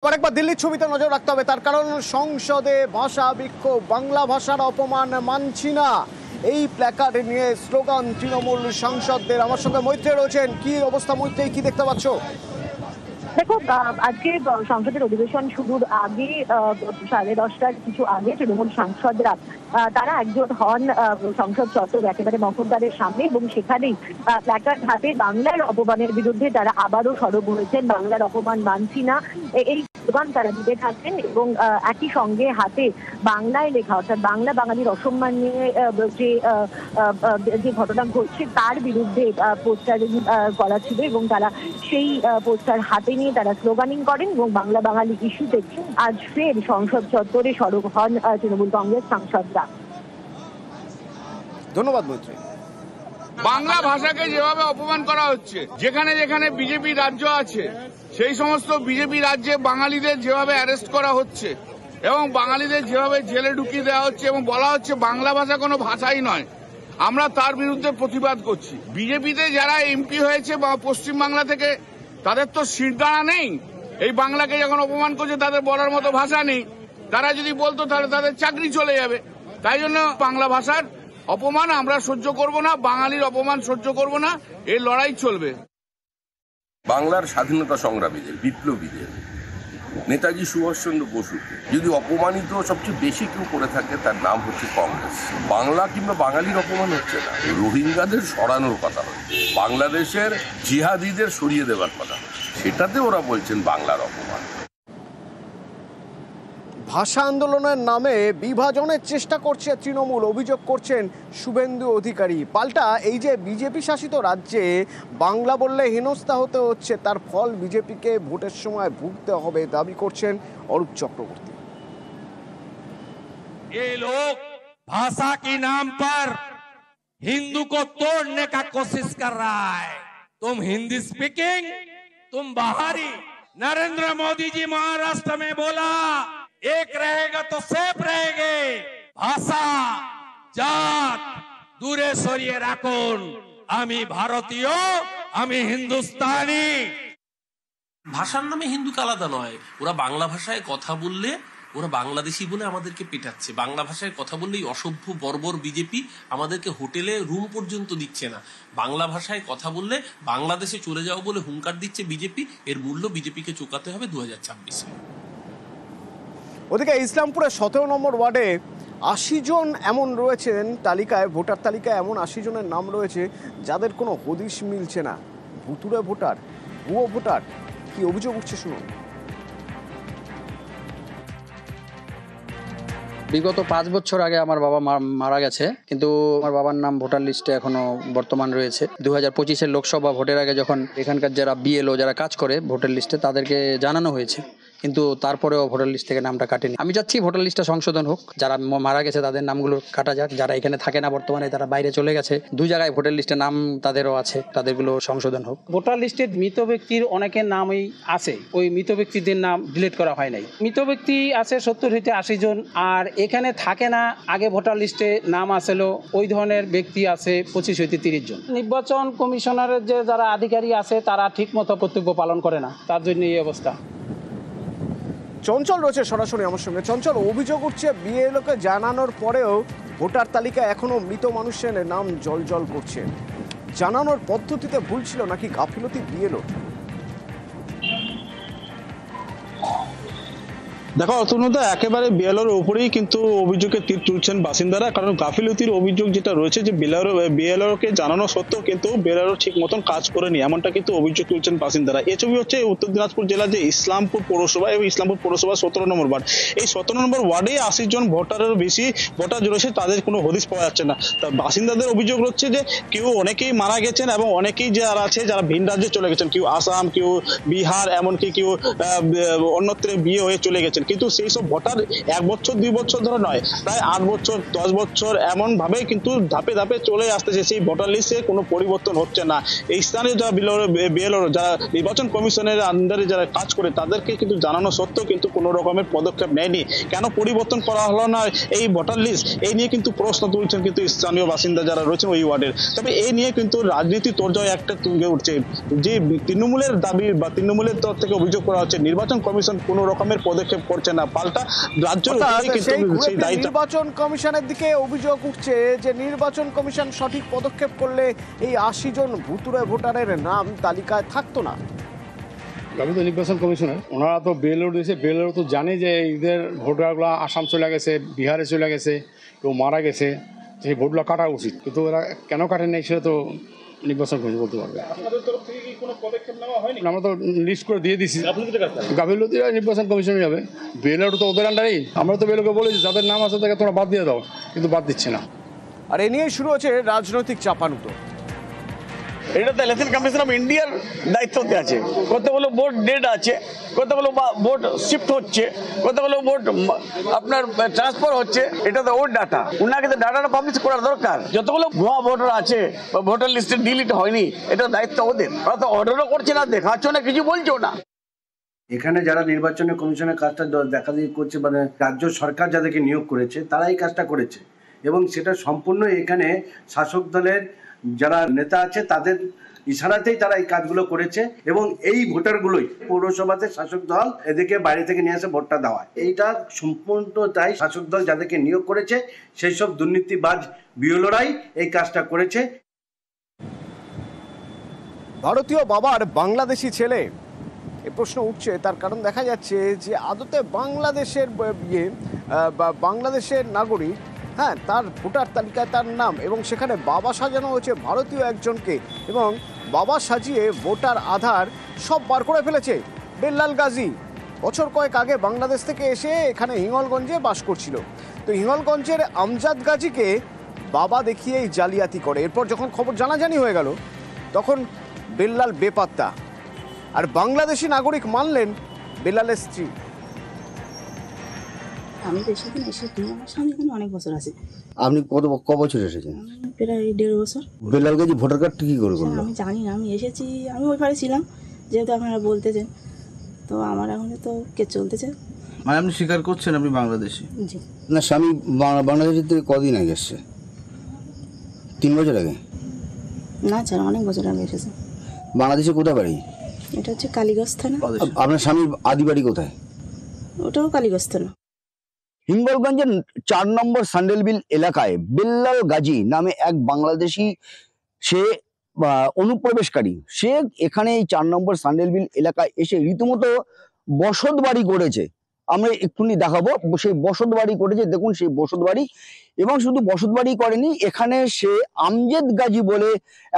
আরেকবার দিল্লির ছবিতে নজর রাখতে হবে, তার কারণ সংসদে ভাষা বিক্ষোভ, বাংলা ভাষার অপমান মানছি না, এই প্ল্যাকার্ড নিয়ে স্লোগান তৃণমূল সাংসদদের। আমার সঙ্গে মৈত্রী রয়েছেন। কি অবস্থা মৈত্রী, কি দেখতে পাচ্ছ? দেখো, আজকে সংসদের অধিবেশন শুরুর আগে 10:30টার কিছু আগে তৃণমূল সাংসদরা তারা একজোট হন সংসদ চত্বর একেবারে মফস্বলের সামনে, এবং সেখানেই প্ল্যাকার্ড হাতে বাংলার অপমানের বিরুদ্ধে তারা আবারও সরব হয়েছেন। বাংলার অপমান মানছি না, এই স্লোগান তারা দিতে থাকবেন, এবং একই সঙ্গে হাতে বাংলায় লেখা, অর্থাৎ বাংলা বাঙালির অসম্মান নিয়ে যে ঘটনা ঘটছে তার বিরুদ্ধে পোস্টার করা ছিল, এবং তারা সেই পোস্টার হাতে নিয়ে তারা স্লোগানিং করেন, এবং বাংলা বাঙালি ইস্যুতে আজ ফের সংসদ চত্বরে সরব হন তৃণমূল কংগ্রেস সাংসদরা। ধন্যবাদ মৈত্রী। বাংলা ভাষাকে যেভাবে অপমান করা হচ্ছে, যেখানে যেখানে বিজেপি রাজ্য আছে সেই সমস্ত বিজেপি রাজ্যে বাঙালিদের যেভাবে অ্যারেস্ট করা হচ্ছে এবং বাঙালিদের যেভাবে জেলে ঢুকিয়ে দেওয়া হচ্ছে এবং বলা হচ্ছে বাংলা ভাষা কোনো ভাষাই নয়, আমরা তার বিরুদ্ধে প্রতিবাদ করছি। বিজেপিতে যারা এমপি হয়েছে বা পশ্চিমবাংলা থেকে, তাদের তো শিরদাঁড়া নেই। এই বাংলাকে যখন অপমান করছে তাদের বলার মতো ভাষা নেই। তারা যদি বলতো তাহলে তাদের চাকরি চলে যাবে। তাই জন্য বাংলা ভাষার অপমান আমরা সহ্য করব না, বাঙালির অপমান সহ্য করব না, এই লড়াই চলবে। বাংলার স্বাধীনতা সংগ্রামীদের, বিপ্লবীদের, নেতাজি সুভাষচন্দ্র বসুকে যদি অপমানিত সবচেয়ে বেশি কেউ করে থাকে তার নাম হচ্ছে কংগ্রেস। বাংলা কিংবা বাঙালির অপমান হচ্ছে না, রোহিঙ্গাদের সরানোর কথা হচ্ছে, বাংলাদেশের জিহাদিদের সরিয়ে দেওয়ার কথা হচ্ছে, সেটাতে ওরা বলছেন বাংলার অপমান। ভাষা আন্দোলনের নামে বিভাজনের চেষ্টা করছে তৃণমূল, অভিযোগ করছেন শুভেন্দু অধিকারী। পাল্টা এই যে বিজেপি শাসিত রাজ্যে বাংলা বললে হেনস্থা হতে হচ্ছে, তার ফল বিজেপিকে ভোটের সময় ভুগতে হবে দাবি করছেন অরূপ চক্রবর্তী। ये लोग भाषा के नाम पर हिंदू को तोड़ने का कोशिश कर रहा है। तुम हिंदी स्पीकिंग, तुम बाहरी। नरेंद्र मोदी जी महाराष्ट्र में बोला एक रहेगा तो सेफ रहेंगे, भाषा जात दूरे सरिये राखुन, आमी भारतीय, आमी हिंदुस्तानी। ভাষার নামে হিন্দুকে আলাদা নয়, ওরা বাংলা ভাষায় কথা বললে ওরা বাংলাদেশি বলে আমাদেরকে পেটাচ্ছে। বাংলা ভাষায় কথা বললেই অসভ্য বর্বর বিজেপি আমাদেরকে হোটেলে রুম পর্যন্ত দিচ্ছে না। বাংলা ভাষায় কথা বললে বাংলাদেশে চলে যাও বলে হুঙ্কার দিচ্ছে বিজেপি। এর মূল্য বিজেপিকে চুকাতে হবে 2026-এ। ওদিকে ইসলামপুরের 17 নম্বর ওয়ার্ডে 80 জন এমন রয়েছেন তালিকায়, ভোটার তালিকায় এমন 80 জনের নাম রয়েছে যাদের কোনো হদিশ মিলছে না। ভুতুড়ে ভোটার, ভুয়ো ভোটার, কি অভিযোগ উঠছে শুনুন। বিগত 5 বছর আগে আমার বাবা মারা গেছে, কিন্তু আমার বাবার নাম ভোটার লিস্টে এখনো বর্তমান রয়েছে। 2025-এর লোকসভা ভোটের আগে যখন এখানকার যারা বিএলও যারা কাজ করে ভোটার লিস্টে তাদেরকে জানানো হয়েছে, কিন্তু তারপরেও ভোটার লিস্ট থেকে নামটা কাটেনি। আমি চাচ্ছি ভোটার লিস্টটা সংশোধন হোক, যারা মারা গেছে তাদের নামগুলো কাটা যাক, যারা এখানে থাকে না বর্তমানে তারা বাইরে চলে গেছে, 2 জায়গায় ভোটার লিস্টে নাম তাদেরও আছে, তাদেরগুলো সংশোধন হোক। ভোটার লিস্টে মৃত ব্যক্তির অনেকের নামই আছে, ওই মৃত ব্যক্তিদের নাম ডিলিট করা হয় নাই। মৃত ব্যক্তি আছে 70 থেকে 80 জন, আর এখানে থাকে না আগে ভোটার লিস্টে নাম আসলো ওই ধরনের ব্যক্তি আছে 25 থেকে 30 জন। নির্বাচন কমিশনারের যে যারা আধিকারিক আছে তারা ঠিক মতো কর্তব্য পালন করে না, তার জন্য এই অবস্থা। চঞ্চল রয়েছে সরাসরি আমার সঙ্গে। চঞ্চল, অভিযোগ উঠছে বিএলওকে জানানোর পরেও ভোটার তালিকায় এখনো মৃত মানুষের নাম জল করছে। জানানোর পদ্ধতিতে ভুল ছিল নাকি গাফিলতি বিএলও? দেখো অতনুদা, একেবারে বিএলওর উপরেই কিন্তু অভিযোগের তীর তুলছেন বাসিন্দারা, কারণ গাফিলতির অভিযোগ যেটা রয়েছে যে বিএলওকে জানানো সত্ত্বেও কিন্তু বিএলও ঠিক মতন কাজ করেনি, এমনটা কিন্তু অভিযোগ তুলছেন বাসিন্দারা। এই ছবি হচ্ছে উত্তর দিনাজপুর জেলার যে ইসলামপুর পৌরসভা এবং ইসলামপুর পৌরসভা 17 নম্বর ওয়ার্ড। এই 17 নম্বর ওয়ার্ডে 80 জন ভোটারেরও বেশি ভোটার রয়েছে, তাদের কোনো হদিশ পাওয়া যাচ্ছে না। তা বাসিন্দাদের অভিযোগ হচ্ছে যে অনেকেই মারা গেছেন এবং অনেকেই যারা আছে যারা ভিন রাজ্যে চলে গেছেন, কেউ আসাম, কেউ বিহার, এমনকি কেউ অন্যত্র বিয়ে হয়ে চলে গেছেন। করেছেন, কিন্তু সেই সব ভোটার 1 বছর 2 বছর ধরে নয়, প্রায় 8 বছর 10 বছর এমন ভাবে কিন্তু ধাপে ধাপে চলে আসতেছে। সেই ভোটার লিস্টে কোনো পরিবর্তন হচ্ছে না। এই স্থানীয় যারা বিএলও যারা নির্বাচন কমিশনের আন্ডারে যারা কাজ করে তাদেরকে কিন্তু জানানো সত্ত্বেও কিন্তু কোনো রকমের পদক্ষেপ নেয়নি। কেন পরিবর্তন করা হলো না এই ভোটার লিস্ট, এই নিয়ে কিন্তু প্রশ্ন তুলছেন কিন্তু স্থানীয় বাসিন্দা যারা রয়েছেন ওই ওয়ার্ডের। তবে এই নিয়ে কিন্তু রাজনীতি তোড়জোড় একটা তুঙ্গে উঠছে, যে তৃণমূলের দাবি বা তৃণমূলের তরফ থেকে অভিযোগ করা হচ্ছে নির্বাচন কমিশন কোনো রকমের পদক্ষেপ করছে না, পাল্টা রাজ্যের উপরেই কিন্তু সেই দায়িত্ব। নির্বাচন কমিশনের দিকে অভিযোগ উঠছে যে নির্বাচন কমিশন সঠিক পদক্ষেপ করলে এই 80 জন ভুতুড়ে ভোটারের নাম তালিকায় থাকতো না। আমি তো নির্বাচন কমিশনার, ওনারা তো বেলোর দিয়েছে, বেলোর তো জানে যে এদের ভোটারগুলো আসাম চলে গেছে, বিহারে চলে গেছে, কেউ মারা গেছে, সেই ভোটগুলো কাটা উচিত, কিন্তু ওরা কেন কাটে নাই সেটা তো নির্বাচন কমিশন বলতে পারবে। আমরা তো লিস্ট করে দিয়ে দিচ্ছি, গাফিলতিরা নির্বাচন কমিশনে যাবে, বেলোর তো ওদের আন্ডারেই। আমরা তো বেলোকে বলেছি যাদের নাম আছে তাকে তোমরা বাদ দিয়ে দাও, কিন্তু বাদ দিচ্ছে না। আর এ নিয়ে শুরু হচ্ছে রাজনৈতিক চাপানুতো। এটা তো ইলেকশন কমিশন অফ ইন্ডিয়ার দায়িত্বতে আছে। কতগুলো ভোট ডেড আছে, কতগুলো ভোট শিফট হচ্ছে, কতগুলো ভোট আপনার ট্রান্সফার হচ্ছে, এটা তো ওর ডাটা। উনাকে তো ডাটাটা পাবলিশ করার দরকার। যতগুলো ভুয়া ভোটার আছে বা ভোটার লিস্টে ডিলিট হয়নি, এটা দায়িত্ব ওদের। ওরা তো অর্ডারও করছে না, দেখাচ্ছ না, কিছু বলছো না। এখানে যারা নির্বাচনের কমিশনের কাজটা দেখাদেখি করছে, মানে রাজ্য সরকার যাদেরকে নিয়োগ করেছে তারা এই কাজটা করেছে, এবং সেটা সম্পূর্ণ এখানে শাসক দলের যারা নেতা আছে তাদের ইশারাতেই তারা এই কাজগুলো করেছে, এবং এই ভোটারগুলোই পৌরসভাতে শাসক দল এদেরকে বাইরে থেকে নিয়ে এসে ভোটটা দেওয়া। এইটা সম্পূর্ণ তাই শাসক দল যাদেরকে নিয়োগ করেছে সেই সব দুর্নীতিবাজ বিএলওরাই এই কাজটা করেছে। ভারতীয় বাবার বাংলাদেশি ছেলে, এই প্রশ্ন উঠছে তার কারণ দেখা যাচ্ছে যে আদতে বাংলাদেশের বাংলাদেশের নাগরিক, হ্যাঁ, তার ভোটার তালিকায় তার নাম, এবং সেখানে বাবা সাজানো হয়েছে ভারতীয় একজনকে, এবং বাবা সাজিয়ে ভোটার আধার সব বার করে ফেলেছে। বেল্লাল গাজী বছর কয়েক আগে বাংলাদেশ থেকে এসে এখানে হিঙ্গলগঞ্জে বাস করছিল। তো হিঙ্গলগঞ্জের আমজাদ গাজীকে বাবা দেখিয়েই জালিয়াতি করে। এরপর যখন খবর জানাজানি হয়ে গেল তখন বেল্লাল বেপাত্তা, আর বাংলাদেশি নাগরিক মানলেন বেল্লালের স্ত্রী। আমি তো এসেছি এসেছি, আমার স্বামী এখানে অনেক বছর আছে। আপনি ক বছর এসেছেন? প্রায় 1.5 বছর। বেল্লাল গাজী ভোটার কার্ড কি করে করলো? আমি জানি না, আমি এসেছি, আমি ওই পারে ছিলাম, যেহেতু আপনারা বলতেছেন, তো আমার এখন তো কে চলতেছে। মানে আপনি স্বীকার করছেন আপনি বাংলাদেশি? জি। না, স্বামী বাংলাদেশের থেকে কদিন আগে এসছে? 3 বছর আগে? না স্যার, অনেক বছর আগে এসেছে। বাংলাদেশে কোথায় বাড়ি? এটা হচ্ছে কালীগঞ্জ থানা। আপনার স্বামীর আদি বাড়ি কোথায়? ওটাও কালীগঞ্জ থানা। হিঙ্গলগঞ্জের 4 নম্বর সান্ডেলবিল এলাকায় বেল্লাল গাজী নামে এক বাংলাদেশি, সে অনুপ্রবেশকারী, সে এখানে এই 4 নম্বর সান্ডেলবিল এলাকায় এসে রীতিমতো বসত বাড়ি করেছে। আমরা এক্ষুনি দেখাবো সেই বসত বাড়ি করেছে, দেখুন সেই বসত বাড়ি। এবং শুধু বসত বাড়ি করেনি, এখানে সে আমজাদ গাজী বলে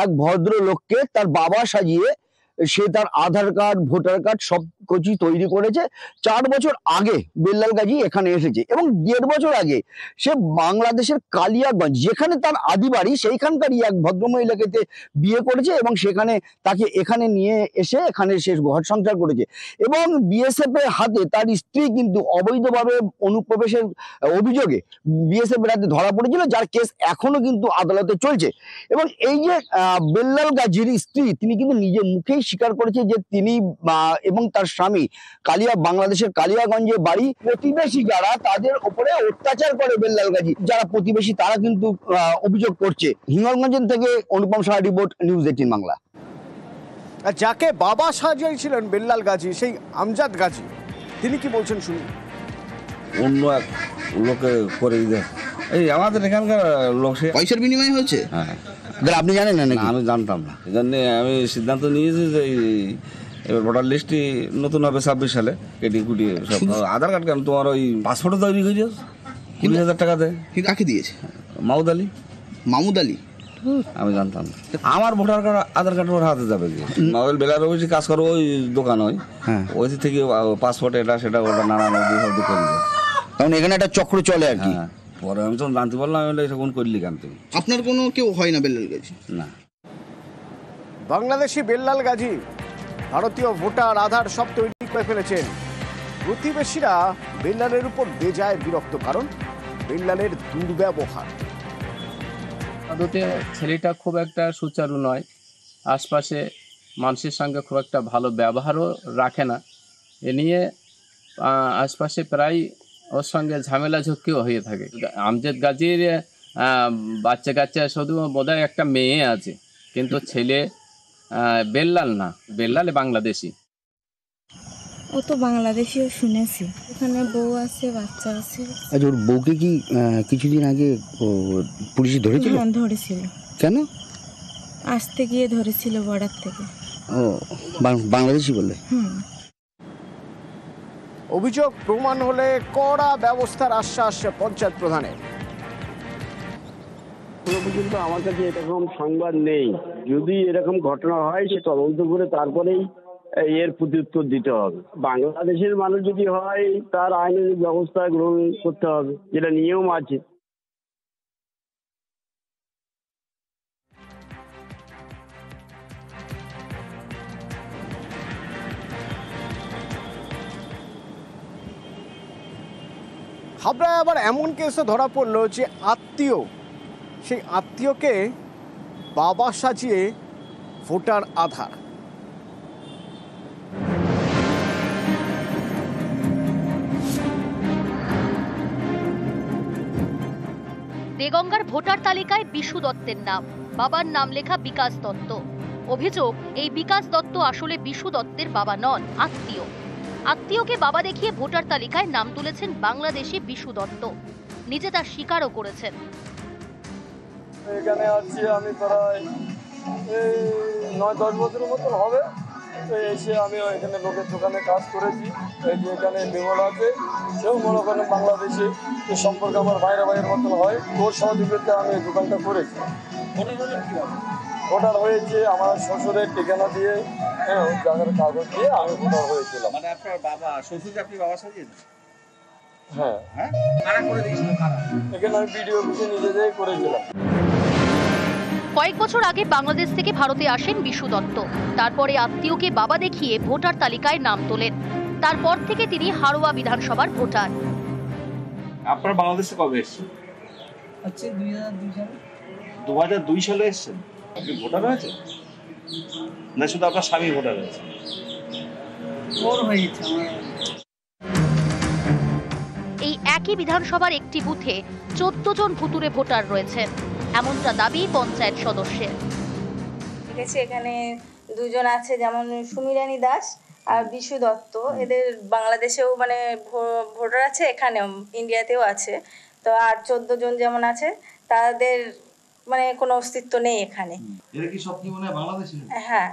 এক ভদ্রলোককে তার বাবা সাজিয়ে সে তার আধার কার্ড, ভোটার কার্ড সব কিছু তৈরি করেছে। 4 বছর আগে বেল্লাল গাজী এখানে এসেছে, এবং 1.5 বছর আগে সে বাংলাদেশের কালিয়াগঞ্জ, যেখানে তার আদি বাড়ি, সেইখানকারই এক ভদ্রমহিলাকে বিয়ে করেছে, এবং সেখানে তাকে এখানে নিয়ে এসে এখানে সে ঘর সংসার করেছে। এবং বিএসএফ এর হাতে তার স্ত্রী কিন্তু অবৈধভাবে অনুপ্রবেশের অভিযোগে বিএসএফ এর হাতে ধরা পড়েছিল, যার কেস এখনো কিন্তু আদালতে চলছে। এবং এই যে বেল্লাল গাজীর স্ত্রী, তিনি কিন্তু নিজে মুখেই স্বীকার করেছে যে তিনি এবং তার স্বামী বাংলাদেশের কালিয়াগঞ্জে বাড়ি। প্রতিবেশী যারা, তাদের উপরে অত্যাচার করে বেল্লাল গাজী, যারা প্রতিবেশী তারা কিন্তু অভিযোগ করছে। হিঙ্গলগঞ্জ থেকে অনুপম সাহা, রিপোর্ট, নিউজ 18 বাংলা। যাকে বাবা সাজিয়েছিলেন বেল্লাল গাজী, সেই আমজাদ গাজী, তিনি কি বলছেন শুনুন। অন্য এক লোকে করে দিতে, এই আমাদের এখানকার লোক, সে পয়সার বিনিময় হয়েছে। হ্যাঁ, আপনি জানেন না? নাকি? আমি জানতাম না, এই জন্য আমি সিদ্ধান্ত নিয়েছি যে এবার ভোটার লিস্টটি নতুন হবে 26 সালে, কেটে কুটিয়ে সব। আধার কার্ড কেন, তোমার ওই পাসপোর্টও তৈরি করেছে 20,000 টাকা দেয়। কাকে দিয়েছে? মাহমুদ আলী। মাহমুদ আলী? আমি জানতাম না। আমার ভোটার কার্ড, আধার কার্ড ওর হাতে যাবে কি? মোবাইল বেলার অফিসে কাজ করো, ওই দোকান হয়, ওই থেকে পাসপোর্ট এটা সেটা ওটা নানান সব করে দেয়। কারণ এখানে একটা চক্র চলে আর কি। পরে আমি তখন জানতে পারলাম, এরকম করলি কেন তুমি? আপনার কোনো কেউ হয় না বেল্লাল গাজী? না। বাংলাদেশি বেল্লাল গাজী ভারতীয় ভোটার আধার সব তৈরি করে ফেলেছেন। প্রতিবেশীরা বেল্লালের উপর বেজায় বিরক্ত, কারণ বেল্লালের দুর্ব্যবহার। আদতে ছেলেটা খুব একটা সুচারু নয়, আশপাশে মানুষের সঙ্গে খুব একটা ভালো ব্যবহারও রাখে না। এ নিয়ে আশপাশে প্রায় ওর সঙ্গে ঝামেলা ঝক্কিও হয়ে থাকে। আমজাদ গাজীর বাচ্চা কাচ্চা শুধু বোধহয় একটা মেয়ে আছে, কিন্তু ছেলে বেল্লাল না, বেল্লাল বাংলাদেশি। ও তো বাংলাদেশিও শুনেছি, ওখানে বউ আছে, বাচ্চা আছে। আচ্ছা, ওর বউকে কি কিছুদিন আগে পুলিশ ধরেছিল? হ্যাঁ, ধরেছিল। কেন? আসতে গিয়ে ধরেছিল বর্ডার থেকে। ও বাংলাদেশি বলে? অভিযোগ প্রমাণ হলে কড়া ব্যবস্থার আশ্বাস পঞ্চায়েত প্রধানের। পর্যন্ত আমার কাছে এরকম সংবাদ নেই। যদি এরকম ঘটনা হয় সে তদন্ত করে তারপরেই এর প্রত্যুত্তর দিতে হবে। বাংলাদেশের মানুষ যদি হয় তার আইনের ব্যবস্থা গ্রহণ করতে হবে, যেটা নিয়ম আছে। হাবড়ায় আবার এমন কেসে ধরা পড়লো যে আত্মীয়, সেই আত্মীয়কে বাবা সাজিয়ে ভোটার আধার। দেগঙ্গার ভোটার তালিকায় বিশু দত্তের নাম, বাবার নাম লেখা বিকাশ দত্ত। অভিযোগ, এই বিকাশ দত্ত আসলে বিশু দত্তের বাবা নন, আত্মীয়। আত্মীয়কে বাবা দেখিয়ে ভোটার তালিকায় নাম তুলেছেন বাংলাদেশি বিশু দত্ত। নিজে তার স্বীকারও করেছেন। এখানে আছি আমি প্রায় 9-10 বছরের মতন হবে। তো এসে আমি এখানে লোকের দোকানে কাজ করেছি। এই যে এখানে বিমল আছে, সেও মনে করেন বাংলাদেশে, এ সম্পর্কে আমার ভাইয়ের মতন হয়। তোর সহযোগিতা আমি এই দোকানটা করেছি। ভোটার হয়েছে আমার শ্বশুরের ঠিকানা দিয়ে, হ্যাঁ, জায়গার কাগজ দিয়ে আমি ভোটার হয়েছিলাম। মানে আপনার বাবা শ্বশুরকে আপনি বাবা সাজিয়ে দেন? হ্যাঁ। কারা করে দিয়েছিল? এখানে আমি ভিডিও অফিসে নিজে যেয়ে করেছিলাম। কয়েক বছর আগে বাংলাদেশ থেকে ভারতে আসেন বিশু দত্ত। তারপরে আত্মীয়কে বাবা দেখিয়ে ভোটার তালিকায় নাম তোলেন। তারপর থেকে তিনি হাড়োয়া বিধানসভার ভোটার। আপনার বাংলাদেশে কবে এসেছেন? আচ্ছা, 2002 সালে। 2002 সালে এসেছেন? আপনি ভোটার হয়েছেন না শুধু আপনার স্বামী ভোটার হয়েছে? ওর হয়েছে। এই একই বিধানসভার একটি বুথে 14 জন ভুতুরে ভোটার রয়েছেন, এমনটা দাবি পঞ্চায়েত সদস্যের। দেখেছি এখানে দুজন আছে, যেমন সুমিরানী দাস আর বিশু দত্ত। এদের বাংলাদেশেও মানে ভোটার আছে, এখানেও ইন্ডিয়াতেও আছে। তো আর 14 জন যেমন আছে তাদের মানে কোনো অস্তিত্ব নেই এখানে। এরা কি সব কি মনে হয় বাংলাদেশী? হ্যাঁ,